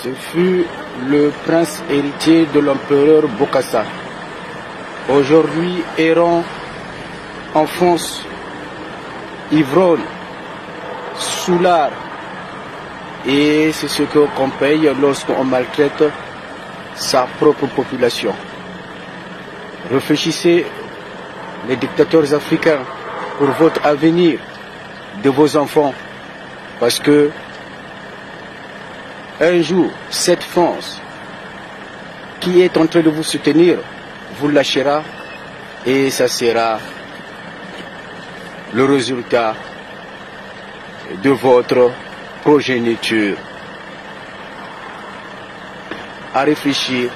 Ce fut le prince héritier de l'empereur Bokassa. Aujourd'hui errant en France, ivrogne, soulard. Et c'est ce qu'on paye lorsqu'on maltraite sa propre population. Réfléchissez, les dictateurs africains, pour votre avenir de vos enfants. Parce que un jour, cette France qui est en train de vous soutenir vous lâchera et ça sera le résultat de votre progéniture. À réfléchir,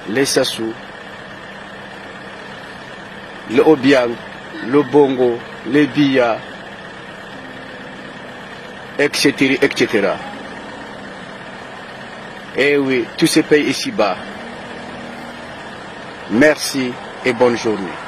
les Sassou, le Obiang, le Bongo, les Biya, etc., etc. Eh oui, tous ces pays ici-bas. Merci et bonne journée.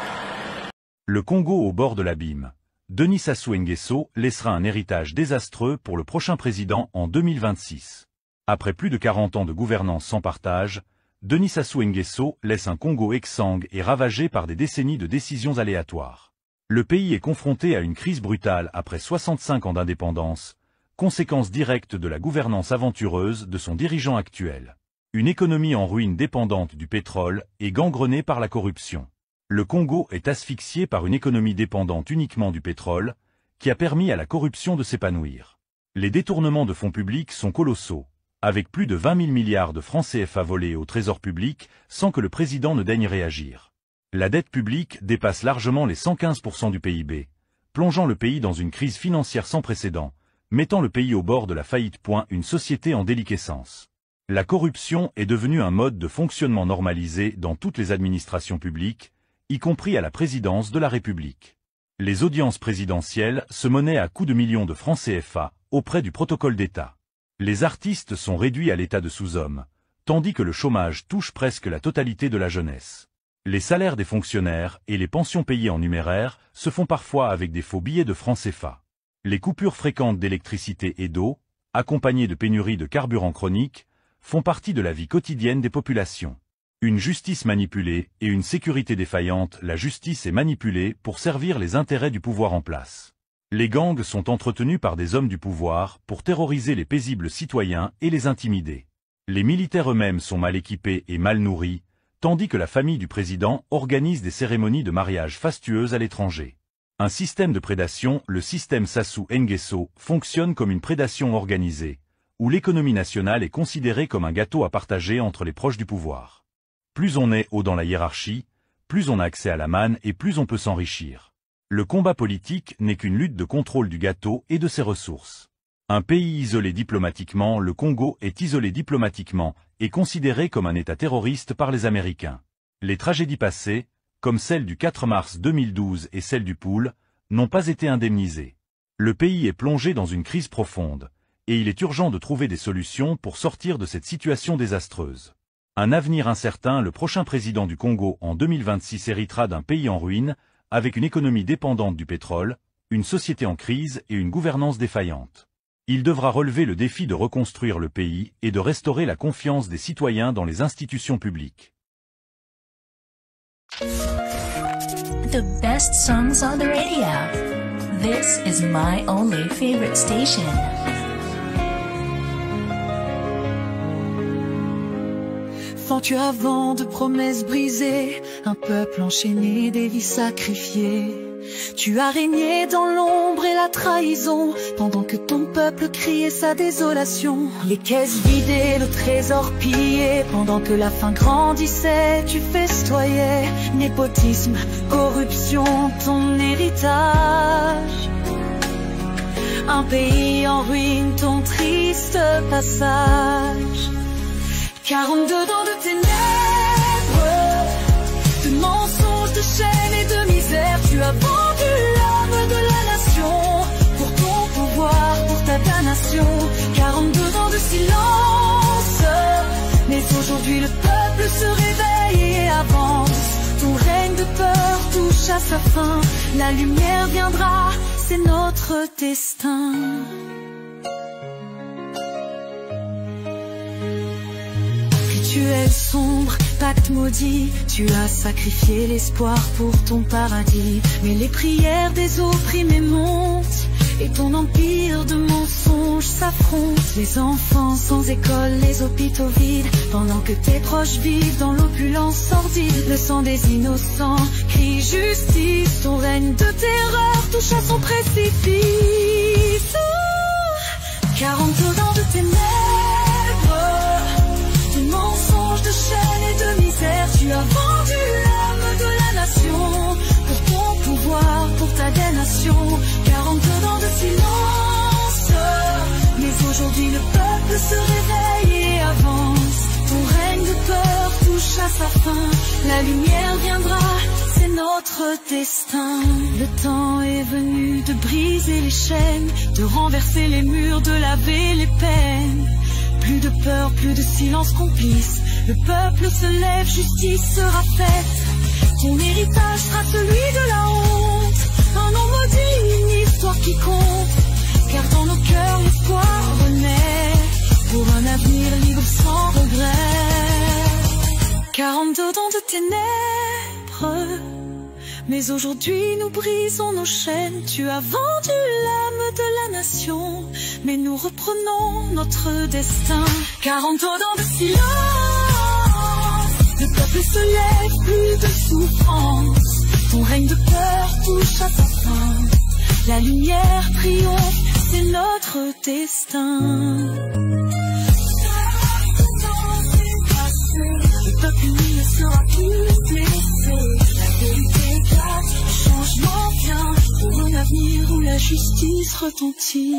Le Congo au bord de l'abîme. Denis Sassou Nguesso laissera un héritage désastreux pour le prochain président en 2026. Après plus de 40 ans de gouvernance sans partage, Denis Sassou Nguesso laisse un Congo exsangue et ravagé par des décennies de décisions aléatoires. Le pays est confronté à une crise brutale après 65 ans d'indépendance, conséquence directe de la gouvernance aventureuse de son dirigeant actuel. Une économie en ruine dépendante du pétrole et gangrenée par la corruption. Le Congo est asphyxié par une économie dépendante uniquement du pétrole, qui a permis à la corruption de s'épanouir. Les détournements de fonds publics sont colossaux, avec plus de 20 000 milliards de francs CFA volés au trésor public sans que le président ne daigne réagir. La dette publique dépasse largement les 115% du PIB, plongeant le pays dans une crise financière sans précédent, mettant le pays au bord de la faillite. Une société en déliquescence. La corruption est devenue un mode de fonctionnement normalisé dans toutes les administrations publiques, y compris à la présidence de la République. Les audiences présidentielles se menaient à coups de millions de francs CFA auprès du protocole d'État. Les artistes sont réduits à l'état de sous-hommes, tandis que le chômage touche presque la totalité de la jeunesse. Les salaires des fonctionnaires et les pensions payées en numéraire se font parfois avec des faux billets de francs CFA. Les coupures fréquentes d'électricité et d'eau, accompagnées de pénuries de carburant chroniques, font partie de la vie quotidienne des populations. Une justice manipulée et une sécurité défaillante. La justice est manipulée pour servir les intérêts du pouvoir en place. Les gangs sont entretenus par des hommes du pouvoir pour terroriser les paisibles citoyens et les intimider. Les militaires eux-mêmes sont mal équipés et mal nourris, tandis que la famille du président organise des cérémonies de mariage fastueuses à l'étranger. Un système de prédation, le système Sassou Nguesso, fonctionne comme une prédation organisée, où l'économie nationale est considérée comme un gâteau à partager entre les proches du pouvoir. Plus on est haut dans la hiérarchie, plus on a accès à la manne et plus on peut s'enrichir. Le combat politique n'est qu'une lutte de contrôle du gâteau et de ses ressources. Un pays isolé diplomatiquement, le Congo est isolé diplomatiquement et considéré comme un État terroriste par les Américains. Les tragédies passées, comme celle du 4 mars 2012 et celle du Pool, n'ont pas été indemnisées. Le pays est plongé dans une crise profonde, et il est urgent de trouver des solutions pour sortir de cette situation désastreuse. Un avenir incertain. Le prochain président du Congo en 2026 héritera d'un pays en ruine, avec une économie dépendante du pétrole, une société en crise et une gouvernance défaillante. Il devra relever le défi de reconstruire le pays et de restaurer la confiance des citoyens dans les institutions publiques. The best songs on the radio. This is my only favorite station. Fends-tu avant de promesses brisées, un peuple enchaîné, des vies sacrifiées. Tu as régné dans l'ombre et la trahison, pendant que ton peuple criait sa désolation. Les caisses vidées, le trésor pillé, pendant que la faim grandissait, tu festoyais. Népotisme, corruption, ton héritage. Un pays en ruine, ton triste passage. 42 ans de ténèbres, de mensonges, de chaînes et de misère. Tu as vendu l'âme de la nation pour ton pouvoir, pour ta damnation. 42 ans de silence, mais aujourd'hui le peuple se réveille et avance. Ton règne de peur touche à sa fin. La lumière viendra, c'est notre destin. rituel sombre, pacte maudit. Tu as sacrifié l'espoir pour ton paradis. Mais les prières des opprimés montent, et ton empire de mensonges s'affronte. Les enfants sans école, les hôpitaux vides, pendant que tes proches vivent dans l'opulence sordide. Le sang des innocents crie justice, ton règne de terreur touche à son précipice. 40 ans de ténèbres, de mensonges, de chaînes et de misère. Tu as vendu l'âme de la nation pour ton pouvoir, pour ta damnation. 40 ans de silence, mais aujourd'hui le peuple se réveille et avance. Ton règne de peur touche à sa fin, la lumière viendra, c'est notre destin. Le temps est venu de briser les chaînes, de renverser les murs, de laver les peines. Plus de peur, plus de silence complice, le peuple se lève, justice sera faite. Ton héritage sera celui de la honte, un nom maudit, une histoire qui compte. Car dans nos cœurs l'espoir renaît, pour un avenir libre sans regret. 40 ans de ténèbres, mais aujourd'hui nous brisons nos chaînes. Tu as vendu l'âme de la nation, mais nous reprenons notre destin. 40 ans de silence, le peuple se lève, plus de souffrance. Ton règne de peur touche à sa fin, la lumière triomphe, c'est notre destin. Le peuple uni ne sera plus blessé. La vérité éclate, le changement vient, pour un avenir où la justice retentit.